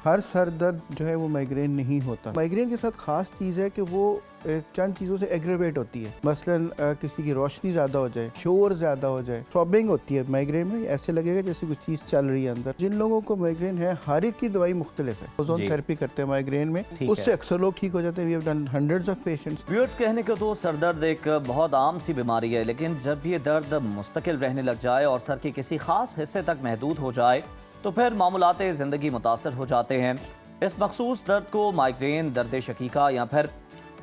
हर sir दर्द जो है वो माइग्रेन नहीं होता। माइग्रेन के साथ खास चीज़ है कि वो चंद चीज़ों से एग्रेवेट होती है। मसलन किसी की रोशनी ज़्यादा हो जाए, शोर ज़्यादा हो जाए, थ्रॉबिंग होती है माइग्रेन में, ऐसे लगेगा जैसे कुछ चीज़ चल रही है अंदर। जिन लोगों को माइग्रेन है हर एक की दवाई मुख्तलिफ है। ओजोन थेरेपी करते हैं माइग्रेन में, उससे अक्सर लोग ठीक हो जाते हैं। We have done hundreds of patients. Viewers, कहने को तो सर दर्द एक बहुत आम सी बीमारी है, लेकिन जब ये दर्द मुस्तकिल रहने लग जाए और सर के किसी खास हिस्से तक महदूद हो जाए तो फिर मामूलाते ज़िंदगी मुतासर हो जाते हैं। इस मखसूस दर्द को माइग्रेन, दर्द शकीका या फिर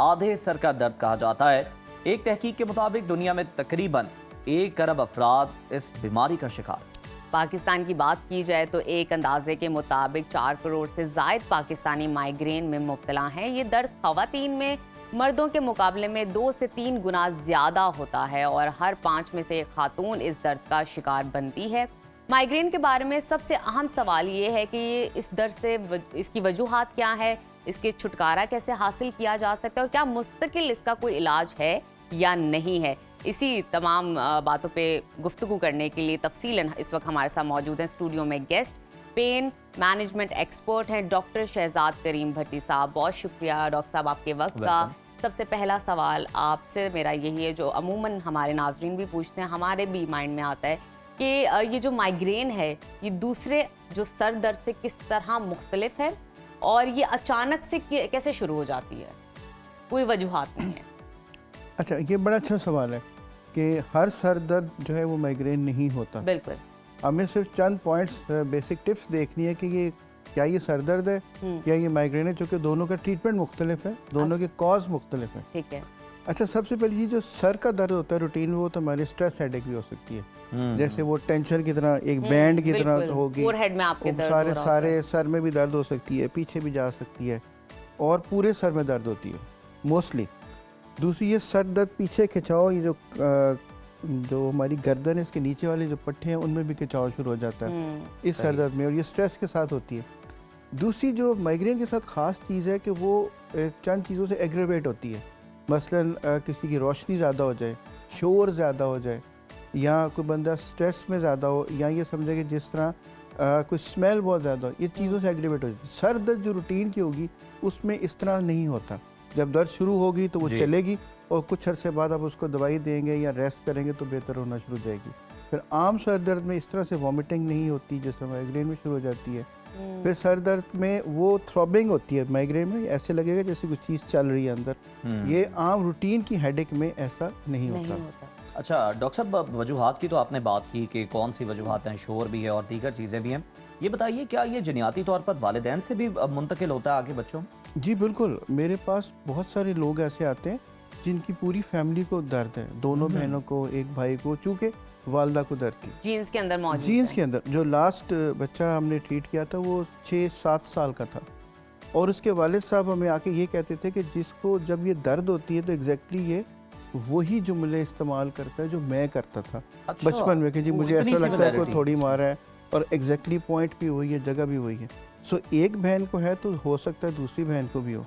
आधे सर का दर्द कहा जाता है। एक तहकीक के मुताबिक दुनिया में तकरीबन 1 अरब अफराद इस बीमारी का शिकार। पाकिस्तान की बात की जाए तो एक अंदाजे के मुताबिक 4 करोड़ से जायद पाकिस्तानी माइग्रेन में मुब्तला हैं। ये दर्द खवातीन में मर्दों के मुकाबले में 2 से 3 गुना ज़्यादा होता है और हर 5 में से एक खातून इस दर्द का शिकार बनती है। माइग्रेन के बारे में सबसे अहम सवाल ये है कि इस दर्द से इसकी वजूहात क्या है, इसके छुटकारा कैसे हासिल किया जा सकता है और क्या मुस्तकिल इसका कोई इलाज है या नहीं है। इसी तमाम बातों पे गुफ्तगू करने के लिए तफसीलन इस वक्त हमारे साथ मौजूद हैं स्टूडियो में गेस्ट, पेन मैनेजमेंट एक्सपर्ट हैं डॉक्टर शहजाद करीम भट्टी साहब। बहुत शुक्रिया डॉक्टर साहब आपके वक्त का। सबसे पहला सवाल आपसे मेरा यही है, जो अमूमन हमारे नाजरीन भी पूछते हैं, हमारे भी माइंड में आता है कि ये जो माइग्रेन है ये दूसरे जो सर दर्द से किस तरह मुख्तलिफ है और ये अचानक से कैसे शुरू हो जाती है, कोई वजूहात नहीं है। अच्छा, ये बड़ा अच्छा सवाल है कि हर सर दर्द जो है वो माइग्रेन नहीं होता। बिल्कुल। हमें सिर्फ चंद पॉइंट्स, बेसिक टिप्स देखनी है कि ये क्या ये सर दर्द है या ये माइग्रेन है, चूँकि दोनों का ट्रीटमेंट मुख्तलिफ है, दोनों के कॉज मुख्तलिफ है। ठीक है। अच्छा, सबसे पहली चीज़ जो सर का दर्द होता है रूटीन में, वो तो हमारी स्ट्रेस हेडेक भी हो सकती है। जैसे वो टेंशन की तरह एक बैंड की तरह होगी, फोरहेड में आपके दर्द सारे सर में भी दर्द हो सकती है, पीछे भी जा सकती है और पूरे सर में दर्द होती है मोस्टली। दूसरी, ये सर दर्द पीछे खिंचाव, ये जो हमारी गर्दन है इसके नीचे वाले जो पट्टे हैं उनमें भी खिंचाव शुरू हो जाता है इस सर दर्द में, और ये स्ट्रेस के साथ होती है। दूसरी जो माइग्रेन के साथ ख़ास चीज़ है कि वो चंद चीज़ों से एग्रेवेट होती है। मसलन किसी की रोशनी ज़्यादा हो जाए, शोर ज़्यादा हो जाए, या कोई बंदा स्ट्रेस में ज़्यादा हो, या ये समझे कि जिस तरह कोई स्मेल बहुत ज़्यादा हो, ये चीज़ों से एग्रेवेट हो जाती है। सर दर्द जो रूटीन की होगी उसमें इस तरह नहीं होता। जब दर्द शुरू होगी तो वो चलेगी और कुछ अरसे बाद आप उसको दवाई देंगे या रेस्ट करेंगे तो बेहतर होना शुरू हो जाएगी। फिर आम सर दर्द में इस तरह से वॉमिटिंग नहीं होती जैसे माइग्रेन में शुरू हो जाती है। फिर सर दर्द में वो थ्रॉबिंग होती है माइग्रेन में, ऐसे लगेगा जैसे कुछ चीज़ चल रही है अंदर। ये आम रूटीन की हेडेक में ऐसा नहीं होता। अच्छा डॉक्टर साहब, वजूहात की तो आपने बात की कि कौन सी वजूहात हैं, शोर भी है और दीगर चीज़ें भी हैं। ये बताइए, क्या ये जनियाती तौर पर वालिदैन से भी मुंतकिल होता है आगे बच्चों? जी बिल्कुल, मेरे पास बहुत सारे लोग ऐसे आते हैं जिनकी पूरी फैमिली को दर्द है, दोनों बहनों को, एक भाई को, चूँकि वालदा को दर्द थी, जीन्स के अंदर मौजूद, जीन्स के अंदर। जो लास्ट बच्चा हमने ट्रीट किया था वो 6-7 साल का था और उसके वालिद साहब हमें आके ये कहते थे कि जिसको जब ये दर्द होती है तो एग्जैक्टली ये वही जुमले इस्तेमाल करता है जो मैं करता था बचपन में, कि जी मुझे ऐसा लगता है कोई थोड़ी मारा है, और एग्जैक्टली पॉइंट भी वही है, जगह भी वही है। सो एक बहन को है तो हो सकता है दूसरी बहन को भी हो।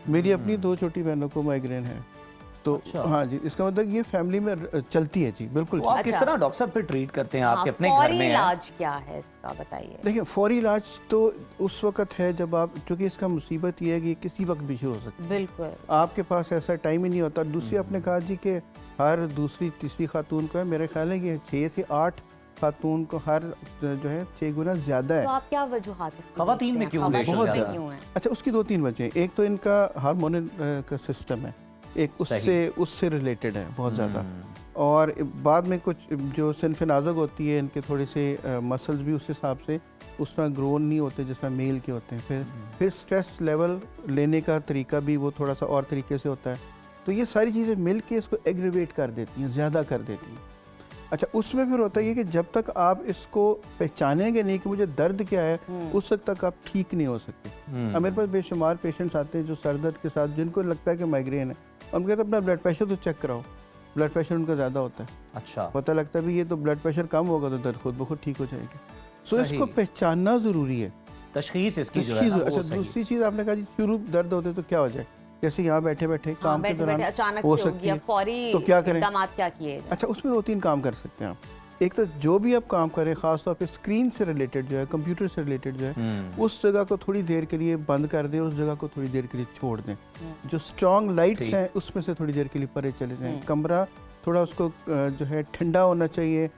मेरी अपनी 2 छोटी बहनों को माइग्रेन है, तो हाँ जी, इसका मतलब ये फैमिली में चलती है। जी बिल्कुल। आप किस तरह डॉक्टर साहब फिर ट्रीट करते हैं? आपके अपने घर में इलाज क्या है इसका बताइए। देखिए, फौरी इलाज तो उस वक्त है जब आप, क्योंकि इसका मुसीबत ये है कि किसी वक्त भी शुरू हो सकता है। बिल्कुल, आपके पास ऐसा टाइम ही नहीं होता। दूसरी आपने कहा जी कि हर दूसरी तीसरी खातून को है, मेरे ख्याल है कि 6 से 8 खातून को हर जो है 6 गुना ज्यादा है। तो आप क्या वजूहात खवातीन में क्यों है? अच्छा, उसकी 2-3 वजह हैं। एक तो इनका हार्मोनल का सिस्टम है, एक उससे रिलेटेड है बहुत ज़्यादा, और बाद में कुछ जो सिनफ नाजुक होती है इनके थोड़े से मसल्स भी उस हिसाब से उस तरह ग्रोन नहीं होते जिस तरह मेल के होते हैं। फिर स्ट्रेस लेवल लेने का तरीका भी वो थोड़ा सा और तरीके से होता है। तो ये सारी चीज़ें मिल के इसको एग्रीवेट कर देती हैं, ज़्यादा कर देती हैं। अच्छा, उसमें फिर होता है कि जब तक आप इसको पहचानेंगे नहीं कि मुझे दर्द क्या है, उस वक्त तक आप ठीक नहीं हो सकते। अब मेरे पास बेशुमार पेशेंट्स आते हैं जो सर दर्द के साथ, जिनको लगता है कि माइग्रेन है, हम कहते हैं अपना ब्लड प्रेशर तो चेक कराओ। ब्लड प्रेशर उनका ज़्यादा होता है। अच्छा, पता लगता है भी ये तो ब्लड प्रेशर कम होगा तो दर्द खुद ब खुद ठीक हो जाएगी। तो इसको पहचानना ज़रूरी है, तशखीस इसकी जो है। अच्छा, दूसरी चीज़ आपने कहा जी शुरू दर्द होते तो क्या हो जाए, जैसे यहाँ बैठे बैठे काम के दौरान अचानक हो सकती है, फौरी तो क्या करें? क्या किए? अच्छा, उसमें 2-3 काम कर सकते हैं आप। एक तो जो भी आप काम करें, ख़ासतौर पे स्क्रीन से रिलेटेड जो है, कंप्यूटर से रिलेटेड जो है, उस जगह को थोड़ी देर के लिए बंद कर दें, उस जगह को थोड़ी देर के लिए छोड़ दें। जो स्ट्रॉन्ग लाइट्स हैं उसमें से थोड़ी देर के लिए परे चले जाएं। कमरा थोड़ा उसको जो है ठंडा होना चाहिए,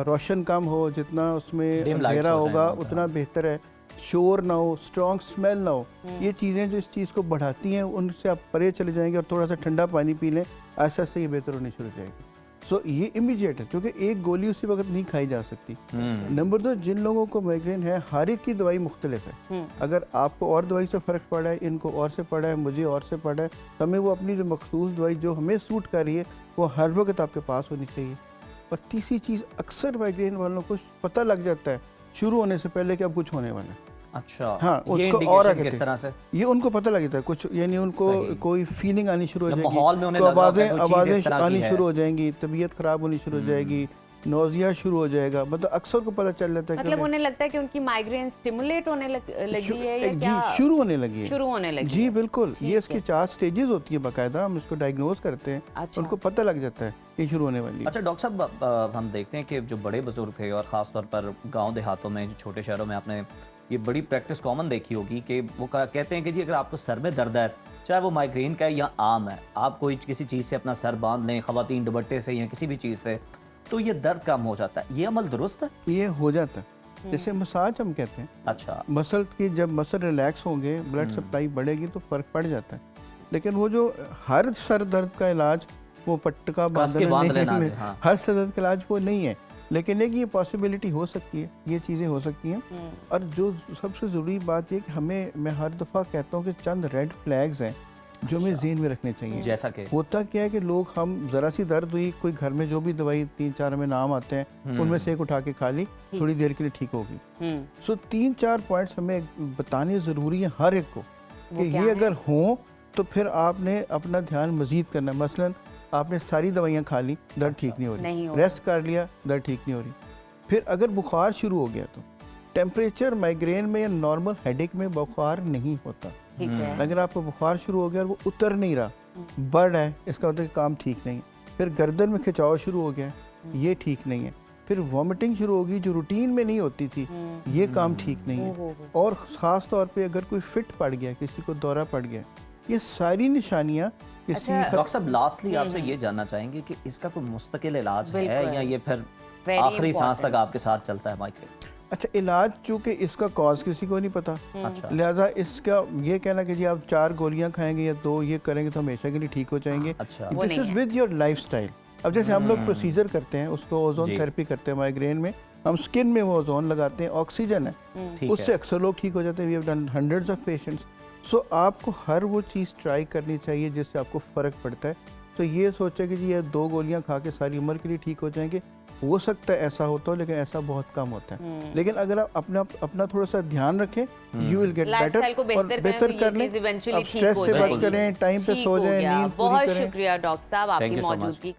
रोशन कम हो, जितना उसमें Dim lights अंधेरा हो जाएं होगा वहाँ पे, उतना बेहतर है। शोर ना हो, स्ट्रॉन्ग स्मेल ना हो, ये चीज़ें जो इस चीज़ को बढ़ाती हैं उनसे आप परे चले जाएंगे और थोड़ा सा ठंडा पानी पी लें, ऐसा से ये बेहतर होनी शुरू हो जाएगी। सो ये इमीडिएट है, क्योंकि एक गोली उसी वक्त नहीं खाई जा सकती। नंबर 2, जिन लोगों को माइग्रेन है हर एक की दवाई मुख्तलिफ है। अगर आपको और दवाई से फ़र्क पड़ा है, इनको और से पड़ा है, मुझे और से पड़ा है, तो हमें वो अपनी जो मखसूस दवाई जो हमें सूट कर रही है वो हर वक्त आपके पास होनी चाहिए। और तीसरी चीज़, अक्सर माइग्रेन वालों को पता लग जाता है शुरू होने से पहले कि अब कुछ होने वाला है। अच्छा, हाँ, ये उसको और indication आगे किस थे। तरह से? ये उनको पता लग जाता है कुछ, यानी उनको सही। कोई फीलिंग आनी शुरू हो जब जाएगी, माहौल में उन्हें को लग रहा होता है कोई चीज़ इस आवाज़ें तरह की आनी है। शुरू हो जाएंगी, तबीयत खराब होनी शुरू हो जाएगी, नोजिया शुरू हो जाएगा। मतलब अक्सर को पता चल जाता है कि मतलब उन्हें लगता है कि उनकी माइग्रेन स्टिमुलेट होने लगी है या क्या? जी, शुरू होने लगी है। शुरू होने लगी जी है। बिल्कुल, ठीक ये इसकी है। 4 स्टेजेस होती है बाकायदा, हम इसको डायग्नोज करते हैं। अच्छा। उनको पता लग जाता है ये शुरू होने वाली है। अच्छा डॉक्टर साहब, हम देखते हैं कि जो बड़े बुजुर्ग थे और ख़ास तौर पर गांव देहातों में, जो छोटे शहरों में आपने ये बड़ी प्रैक्टिस कॉमन देखी होगी कि वो कहते हैं कि जी अगर आपको सर में दर्द है, चाहे वो माइग्रेन का है या आम है, आप कोई किसी चीज़ से अपना सर बांध लें, ख़वातीन दुपट्टे से या किसी भी चीज़ से, तो ये दर्द कम हो जाता है। ये अमल दुरुस्त है? ये हो जाता है, जैसे मसाज हम कहते हैं। अच्छा, मसल की जब मसल रिलैक्स होंगे, ब्लड सप्लाई बढ़ेगी तो फ़र्क पड़ जाता है। लेकिन वो जो हर सर दर्द का इलाज वो पट्टा कस के बांध लेना बांधना है, हाँ। हर सर दर्द का इलाज वो नहीं है। लेकिन एक ये पॉसिबिलिटी हो सकती है, ये चीज़ें हो सकती हैं। और जो सबसे ज़रूरी बात ये कि हमें, मैं हर दफ़ा कहता हूँ कि चंद रेड फ्लैग्स हैं जो हमें ज़हन में रखने चाहिए। जैसा कि होता क्या है कि लोग, हम ज़रा सी दर्द हुई, कोई घर में जो भी दवाई 3-4 हमें नाम आते हैं, उनमें से एक उठा के खा ली, थोड़ी देर के लिए ठीक होगी। सो 3-4 पॉइंट्स हमें बताने ज़रूरी है हर एक को कि ये अगर हों तो फिर आपने अपना ध्यान मज़ीद करना है। मसलन आपने सारी दवाइयाँ खा ली, दर्द ठीक नहीं हो रही, रेस्ट कर लिया, दर्द ठीक नहीं हो रही। फिर अगर बुखार शुरू हो गया तो टेम्परेचर माइग्रेन में या नॉर्मल हेडेक में बुखार नहीं होता। ठीक है। अगर आपको बुखार शुरू हो गया और वो उतर नहीं रहा, बढ़ है, इसका मतलब कि काम ठीक नहीं। फिर गर्दन में खिंचाव शुरू हो गया, ये ठीक नहीं है। फिर वॉमिटिंग शुरू होगी जो रूटीन में नहीं होती थी, ये काम ठीक नहीं है। और ख़ास तौर पे अगर कोई फिट पड़ गया, किसी को दौरा पड़ गया, ये सारी निशानियाँ किसी डॉक्टर साहब लास्टली आपसे ये जानना चाहेंगे कि इसका कोई मुस्तकिल इलाज है या ये फिर Very आखिरी सांस important. तक आपके साथ चलता है माइग्रेन? अच्छा, इलाज चूँकि इसका कॉज किसी को नहीं पता, अच्छा, लिहाजा इसका ये कहना कि जी आप 4 गोलियां खाएंगे या 2 ये करेंगे तो हमेशा के लिए ठीक हो जाएंगे, अच्छा। वो दिस नहीं इज है। With your lifestyle. अब जैसे हम लोग प्रोसीजर करते हैं, उसको ओजोन जी। थेरेपी करते हैं माइग्रेन में, हम स्किन में वो ओजोन लगाते हैं, ऑक्सीजन है, ठीक उससे है। अक्सर लोग ठीक हो जाते हैं। We have done hundreds of patients. So आपको हर वो चीज़ ट्राई करनी चाहिए जिससे आपको फ़र्क पड़ता है। तो ये सोचा कि जी ये 2 गोलियां खा के सारी उम्र के लिए ठीक हो जाएंगे, हो सकता है ऐसा होता हो, लेकिन ऐसा बहुत कम होता है। लेकिन अगर आप अपना थोड़ा सा ध्यान रखें, यू विल गेट लाइफस्टाइल को बेटर और बेहतर बेहतर करें कर तो लें। ये चीज़ इवेंचुअली अब ठीक स्ट्रेस हो से जाएगी। बच करें, टाइम पे ठीक सो हो जाएं, गया। नींद पूरी बहुत करें। शुक्रिया डॉक्टर साहब Thank आपकी you so much. मौजूदगी का।